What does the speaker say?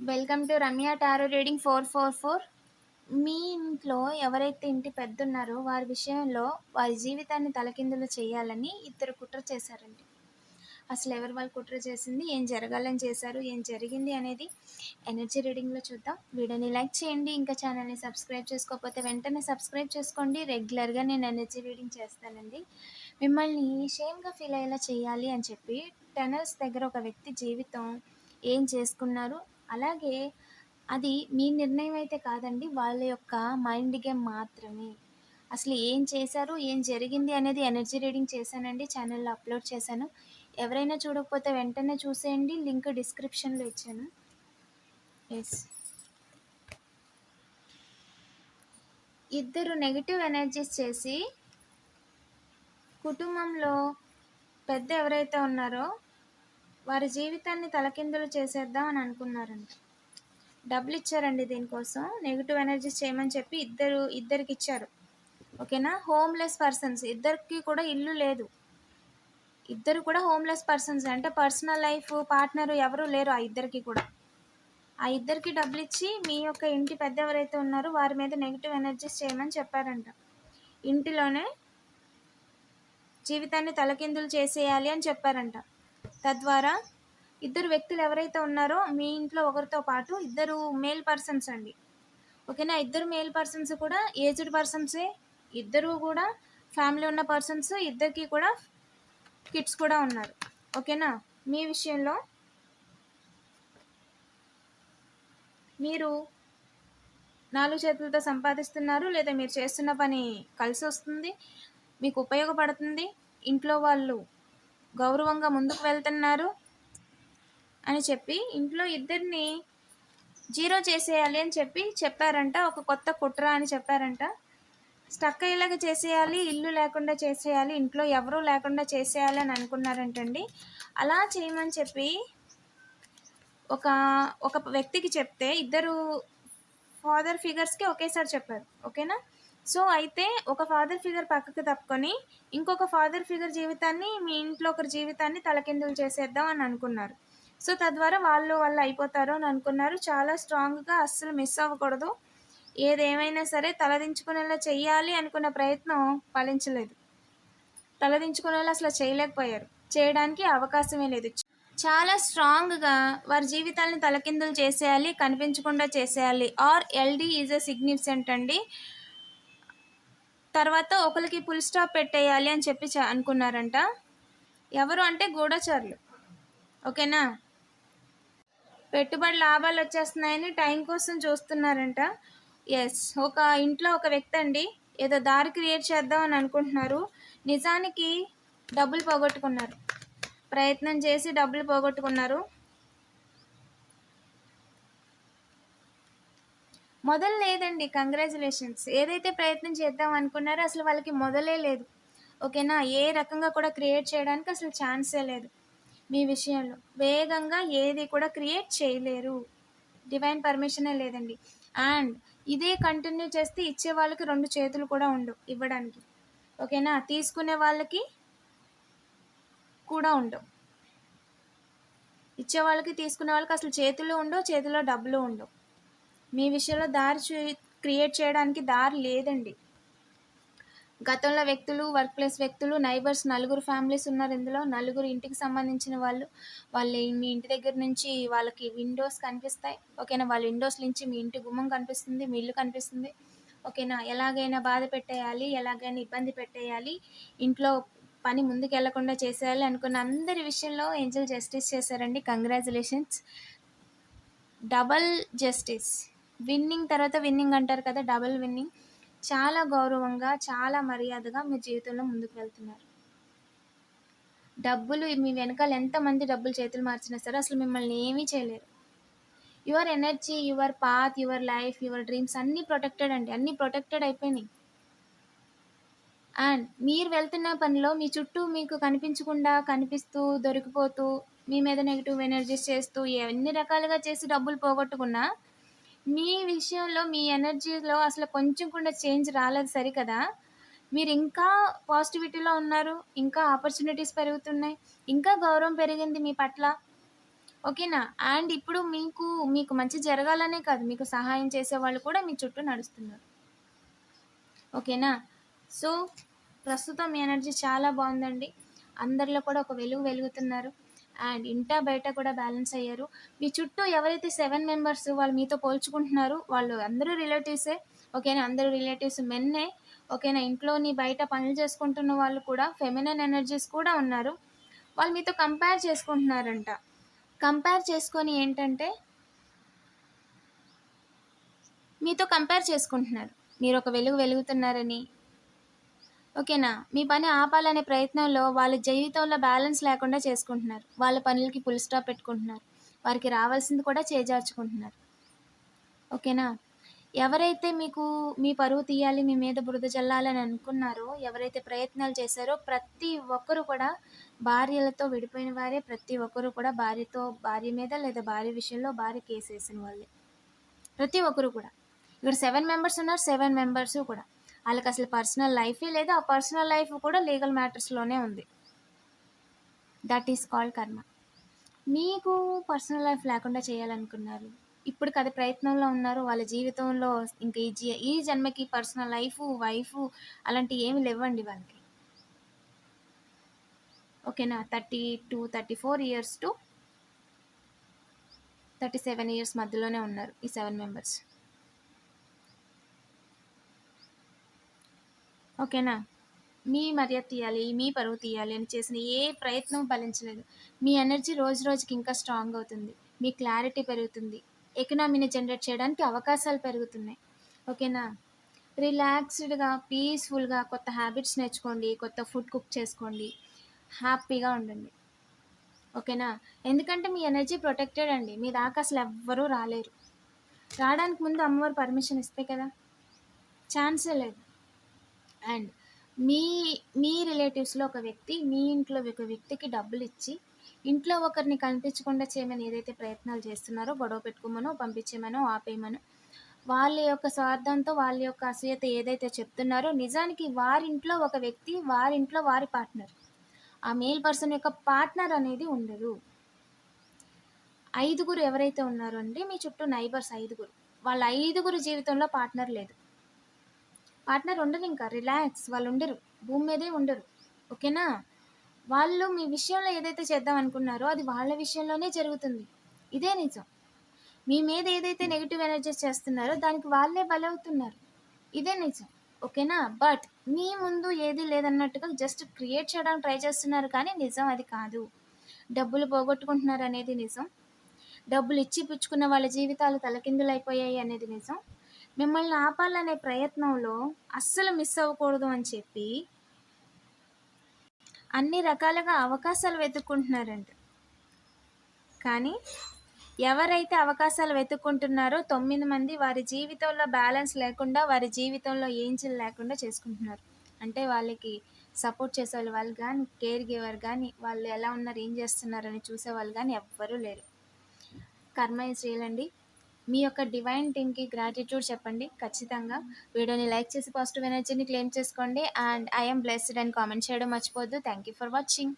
Welcome to Ramya tarot reading 444. మీ ఇంట్లో ఎవరైతే ఇంటి పెద్దన్నారో వారి విషయంలో వారి జీవితాన్ని తలకిందులు చేయాలని ఇద్దరు కుట్ర చేశారండి. అసలు ఎవరు వాళ్ళు కుట్ర చేసింది, ఏం జరగాలని చేశారు, ఏం జరిగింది అనేది ఎనర్జీ రీడింగ్లో చూద్దాం. వీడియోని లైక్ చేయండి, ఇంకా ఛానల్ని సబ్స్క్రైబ్ చేసుకోకపోతే వెంటనే సబ్స్క్రైబ్ చేసుకోండి. రెగ్యులర్గా నేను ఎనర్జీ రీడింగ్ చేస్తానండి. మిమ్మల్ని షేమ్గా ఫీల్ అయ్యేలా చేయాలి అని చెప్పి టనల్స్ దగ్గర ఒక వ్యక్తి జీవితం ఏం చేసుకున్నారు, అలాగే అది మీ నిర్ణయం అయితే కాదండి, వాళ్ళ యొక్క మైండ్ గేమ్ మాత్రమే. అసలు ఏం చేశారు, ఏం జరిగింది అనేది ఎనర్జీ రీడింగ్ చేశానండి, ఛానల్లో అప్లోడ్ చేశాను. ఎవరైనా చూడకపోతే వెంటనే చూసేయండి, లింక్ డిస్క్రిప్షన్లో ఇచ్చాను. ఎస్, ఇద్దరు నెగిటివ్ ఎనర్జీస్ చేసి కుటుంబంలో పెద్ద ఎవరైతే ఉన్నారో వారి జీవితాన్ని తలకిందులు చేసేద్దాం అని అనుకున్నారంట. డబ్బులు ఇచ్చారండి దీనికోసం, నెగిటివ్ ఎనర్జీస్ చేయమని చెప్పి ఇద్దరికి ఇచ్చారు. ఓకేనా. హోమ్లెస్ పర్సన్స్, ఇద్దరికి కూడా ఇల్లు లేదు, ఇద్దరు కూడా హోమ్లెస్ పర్సన్స్. అంటే పర్సనల్ లైఫ్ పార్ట్నర్ ఎవరు లేరు ఆ ఇద్దరికి కూడా. ఆ ఇద్దరికి డబ్బులు ఇచ్చి మీ యొక్క ఇంటి పెద్ద ఎవరైతే ఉన్నారో వారి మీద నెగిటివ్ ఎనర్జీస్ చేయమని చెప్పారంట. ఇంటిలోనే జీవితాన్ని తలకిందులు చేసేయాలి అని చెప్పారంట. తద్వారా ఇద్దరు వ్యక్తులు ఎవరైతే ఉన్నారో మీ ఇంట్లో ఒకరితో పాటు ఇద్దరు మేల్ పర్సన్స్ అండి. ఓకేనా. ఇద్దరు మేల్ పర్సన్స్ కూడా ఏజ్డ్ పర్సన్సే, ఇద్దరు కూడా ఫ్యామిలీ ఉన్న పర్సన్స్, ఇద్దరికి కూడా కిడ్స్ కూడా ఉన్నారు. ఓకేనా. మీ విషయంలో మీరు నాలుగు చేతులతో సంపాదిస్తున్నారు, లేదా మీరు చేస్తున్న పని కలిసి వస్తుంది, మీకు ఉపయోగపడుతుంది, ఇంట్లో వాళ్ళు గౌరవంగా ముందుకు వెళ్తున్నారు అని చెప్పి ఇంట్లో ఇద్దరిని జీరో చేసేయాలి అని చెప్పి చెప్పారంట. ఒక కొత్త కుట్ర అని చెప్పారంట. స్టక్ అయ్యేలాగా చేసేయాలి, ఇల్లు లేకుండా చేసేయాలి, ఇంట్లో ఎవరూ లేకుండా చేసేయాలి అని అనుకున్నారంటండి. అలా చేయమని చెప్పి ఒక వ్యక్తికి చెప్తే ఇద్దరు ఫాదర్ ఫిగర్స్కి ఒకేసారి చెప్పారు. ఓకేనా. సో అయితే ఒక ఫాదర్ ఫిగర్ పక్కకు తప్పుకొని ఇంకొక ఫాదర్ ఫిగర్ జీవితాన్ని, మీ ఇంట్లో ఒకరి జీవితాన్ని తలకిందులు చేసేద్దాం అని అనుకున్నారు. సో తద్వారా వాళ్ళు అయిపోతారు అని అనుకున్నారు. చాలా స్ట్రాంగ్గా అస్సలు మిస్ అవ్వకూడదు, ఏదేమైనా సరే తలదించుకునేలా చెయ్యాలి అనుకున్న ప్రయత్నం ఫలించలేదు. తలదించుకునేలా అసలు చేయలేకపోయారు, చేయడానికి అవకాశమే లేదు. చాలా స్ట్రాంగ్గా వారి జీవితాలను తలకిందులు చేసేయాలి, కనిపించకుండా చేసేయాలి. R LD is a significant అండి. తర్వాత ఒకరికి ఫుల్ స్టాప్ పెట్టేయాలి అని చెప్పి అనుకున్నారంట. ఎవరు అంటే గూఢచారులు. ఓకేనా. పెట్టుబడి లాభాలు వచ్చేస్తున్నాయని టైం కోసం చూస్తున్నారంట. ఎస్, ఒక ఇంట్లో ఒక వ్యక్తి అండి ఏదో దారి క్రియేట్ చేద్దాం అని అనుకుంటున్నారు, నిజానికి డబ్బులు పోగొట్టుకున్నారు. ప్రయత్నం చేసి డబ్బులు పోగొట్టుకున్నారు. మొదలు లేదండి. కంగ్రాచులేషన్స్. ఏదైతే ప్రయత్నం చేద్దాం అనుకున్నారో అసలు వాళ్ళకి మొదలే లేదు. ఓకేనా. ఏ రకంగా కూడా క్రియేట్ చేయడానికి అసలు ఛాన్సే లేదు. మీ విషయంలో వేగంగా ఏది కూడా క్రియేట్ చేయలేరు, డివైన్ పర్మిషనే లేదండి. అండ్ ఇదే కంటిన్యూ చేస్తే ఇచ్చే వాళ్ళకి రెండు చేతులు కూడా ఉండవు ఇవ్వడానికి. ఓకేనా. తీసుకునే వాళ్ళకి కూడా ఉండవు. ఇచ్చే వాళ్ళకి తీసుకునే వాళ్ళకి అసలు చేతులు ఉండవు, చేతిలో డబ్బులు ఉండవు. మీ విషయంలో దారి క్రియేట్ చేయడానికి దారి లేదండి. గతంలో వ్యక్తులు, వర్క్ ప్లేస్ వ్యక్తులు, నైబర్స్, నలుగురు ఫ్యామిలీస్ ఉన్నారు ఇందులో. నలుగురు ఇంటికి సంబంధించిన వాళ్ళు మీ ఇంటి దగ్గర నుంచి వాళ్ళకి విండోస్ కనిపిస్తాయి. ఓకేనా. వాళ్ళ విండోస్ నుంచి మీ ఇంటి గుమ్మం కనిపిస్తుంది, మీ ఇల్లు కనిపిస్తుంది. ఓకేనా. ఎలాగైనా బాధ పెట్టేయాలి, ఎలాగైనా ఇబ్బంది పెట్టేయాలి, ఇంట్లో పని ముందుకు వెళ్లకుండా చేసేయాలి అనుకున్న అందరి విషయంలో ఏంజల్ జస్టిస్ చేశారండి. కంగ్రాచులేషన్స్. డబల్ జస్టిస్, విన్నింగ్ తర్వాత విన్నింగ్ అంటారు కదా, డబల్ విన్నింగ్. చాలా గౌరవంగా, చాలా మర్యాదగా మీ జీవితంలో ముందుకు వెళ్తున్నారు. డబ్బులు మీ వెనకాల ఎంతమంది డబ్బులు చేతులు మార్చినా సరే అసలు మిమ్మల్ని ఏమీ చేయలేరు. Your energy, your path, your life, your dreams అన్నీ ప్రొటెక్టెడ్ అండి, అన్నీ ప్రొటెక్టెడ్ అయిపోయినాయి. అండ్ మీరు వెళ్తున్న పనిలో మీ చుట్టూ మీకు కనిపించకుండా కనిపిస్తూ, దొరికిపోతూ, మీ మీద నెగిటివ్ ఎనర్జీస్ చేస్తూ, ఎన్ని రకాలుగా చేసి డబ్బులు పోగొట్టుకున్నా మీ విషయంలో, మీ ఎనర్జీలో అసలు కొంచెం కూడా చేంజ్ రాలేదు సరికదా. మీరు ఇంకా పాజిటివిటీలో ఉన్నారు, ఇంకా ఆపర్చునిటీస్ పెరుగుతున్నాయి, ఇంకా గౌరవం పెరిగింది మీ పట్ల. ఓకేనా? అండ్ ఇప్పుడు మీకు మంచి జరగాలనే కాదు, మీకు సహాయం చేసేవాళ్ళు కూడా మీ చుట్టూ నడుస్తున్నారు. ఓకేనా? సో, ప్రస్తుతం మీ ఎనర్జీ చాలా బావుందండి. అందరిలో కూడా ఒక వెలుగు వెలుగుతున్నారు. అండ్ ఇంటా, బయట కూడా బ్యాలెన్స్ అయ్యారు. మీ చుట్టూ ఎవరైతే 7 మెంబర్స్ వాళ్ళు మీతో పోల్చుకుంటున్నారో వాళ్ళు అందరూ రిలేటివ్సే. ఓకేనా? అందరూ రిలేటివ్స్ మెన్నే. ఓకేనా? ఇంట్లోని బయట పనులు చేసుకుంటున్న వాళ్ళు కూడా ఫెమినైన్ ఎనర్జీస్ కూడా ఉన్నారు. వాళ్ళు మీతో కంపేర్ చేసుకుంటున్నారంట. కంపేర్ చేసుకొని ఏంటంటే మీతో కంపేర్ చేసుకుంటున్నారు. మీరొక వెలుగు వెలుగుతున్నారని. ఓకేనా? మీ పని ఆపాలనే ప్రయత్నంలో వాళ్ళ జీవితంలో బ్యాలెన్స్ లేకుండా చేసుకుంటున్నారు. వాళ్ళ పనులకి ఫుల్ స్టాప్ పెట్టుకుంటున్నారు. వారికి రావాల్సింది కూడా చేజార్చుకుంటున్నారు. ఓకేనా? ఎవరైతే మీ పరువు తీయాలి, మీ మీద బురద జల్లాలని అనుకున్నారో, ఎవరైతే ప్రయత్నాలు చేశారో ప్రతి ఒక్కరు కూడా భార్యలతో విడిపోయిన వారే. ప్రతి ఒక్కరు కూడా భార్య మీద లేదా భార్య విషయంలో భార్య కేసేసిన వాళ్ళే. ప్రతి ఒక్కరు కూడా. ఇక్కడ 7 మెంబర్స్ ఉన్నారు. 7 మెంబర్స్ కూడా. ఆళ్ళకసలు పర్సనల్ లైఫే లేదు. ఆ పర్సనల్ లైఫ్ కూడా లీగల్ మ్యాటర్స్‌లోనే ఉంది. దట్ ఈస్ కాల్డ్ కర్మ. మీకు పర్సనల్ లైఫ్ లేకుండా చేయాలనుకున్నారు. ఇప్పటికది ప్రయత్నంలో ఉన్నారు. వాళ్ళ జీవితంలో ఇంక ఈ జన్మకి పర్సనల్ వైఫు అలాంటియి ఏమి లెవ్వండి వాళ్ళకి. ఓకేనా? 32, 34 ఇయర్స్ టు 37 ఇయర్స్ మధ్యలోనే ఉన్నారు ఈ 7 మెంబర్స్. ఓకేనా? మీ మర్యాద తీయాలి, మీ పరువు తీయాలి అని చేసిన ఏ ప్రయత్నం ఫలించలేదు. మీ ఎనర్జీ రోజు రోజుకి ఇంకా స్ట్రాంగ్ అవుతుంది. మీ క్లారిటీ పెరుగుతుంది. ఎకనామీని జనరేట్ చేయడానికి అవకాశాలు పెరుగుతున్నాయి. ఓకేనా? రిలాక్స్‌డ్‌గా, పీస్‌ఫుల్‌గా కొత్త హ్యాబిట్స్ నేర్చుకోండి. కొత్త ఫుడ్ కుక్ చేసుకోండి. హ్యాపీగా ఉండండి. ఓకేనా? ఎందుకంటే మీ ఎనర్జీ ప్రొటెక్టెడ్ అండి. మీ దాకా అసలెవ్వరూ రాలేరు. రాడానికి ముందు అమ్మవారు పర్మిషన్ ఇస్తే కదా! ఛాన్సే లేదు. అండ్ మీ మీ రిలేటివ్స్‌లో ఒక వ్యక్తి, మీ ఇంట్లో ఒక వ్యక్తికి డబ్బులిచ్చి, ఇంట్లో ఒకరిని కనిపించకుండా చేయమని ఏదైతే ప్రయత్నాలు చేస్తున్నారో, గొడవ పెట్టుకోమనో, పంపించేయమనో, ఆపేయమనో, వాళ్ళ యొక్క స్వార్థంతో, వాళ్ళ యొక్క అసూయతో ఏదైతే చెప్తున్నారో, నిజానికి వారింట్లో ఒక వ్యక్తి, వారింట్లో వారి పార్ట్నర్. ఆ మేల్ పర్సన్ యొక్క పార్ట్నర్ అనేది ఉండదు. 5గురు ఎవరైతే ఉన్నారో అండి, మీ చుట్టూ నైబర్స్ 5గురు. వాళ్ళ 5గురు జీవితంలో పార్ట్నర్ లేదు. పార్ట్నర్ ఉండరింకా. రిలాక్స్. వాళ్ళుండరు. భూమి మీదే ఉండరు. ఓకేనా? వాళ్ళు మీ విషయంలో ఏదైతే చేద్దాం అనుకున్నారో అది వాళ్ళ విషయంలోనే జరుగుతుంది. ఇదే నిజం. మీ మీద ఏదైతే నెగెటివ్ ఎనర్జీస్ చేస్తున్నారో దానికి వాళ్ళే బలవుతున్నారు. ఇదే నిజం. ఓకేనా? బట్ మీ ముందు ఏది లేదన్నట్టుగా జస్ట్ క్రియేట్ చేయడానికి ట్రై చేస్తున్నారు కానీ నిజం అది కాదు. డబ్బులు పోగొట్టుకుంటున్నారనేది నిజం. డబ్బులిచ్చి పుచ్చుకున్న వాళ్ళ జీవితాలు తలకిందులైపోయాయి అనేది నిజం. మిమ్మల్ని ఆపాలనే ప్రయత్నంలో అస్సలు మిస్ అవ్వకూడదు అని చెప్పి అన్ని రకాలుగా అవకాశాలు వెతుక్కుంటున్నారండి. కానీ ఎవరైతే అవకాశాలు వెతుక్కుంటున్నారో 9 మంది వారి జీవితంలో బ్యాలెన్స్ లేకుండా, వారి జీవితంలో ఏంజిల్ లేకుండా చేసుకుంటున్నారు. అంటే వాళ్ళకి సపోర్ట్ చేసేవాళ్ళు వాళ్ళు గానీ, కేర్ గివర్ గానీ, వాళ్ళు ఎలా ఉన్నారు, ఏం చేస్తున్నారని చూసేవాళ్ళు గానీ ఎవ్వరూ లేరు. కర్మ ఈజ్ రియల్ అండి. మీ యొక్క డివైన్ టీమ్‌కి గ్రాటిట్యూడ్ చెప్పండి ఖచ్చితంగా. వీడియోని లైక్ చేసి పాజిటివ్ ఎనర్జీని క్లెయిమ్ చేసుకోండి. అండ్ ఐ యామ్ బ్లెస్డ్ అని కామెంట్ చేయడం మర్చిపోవద్దు. Thank you for watching.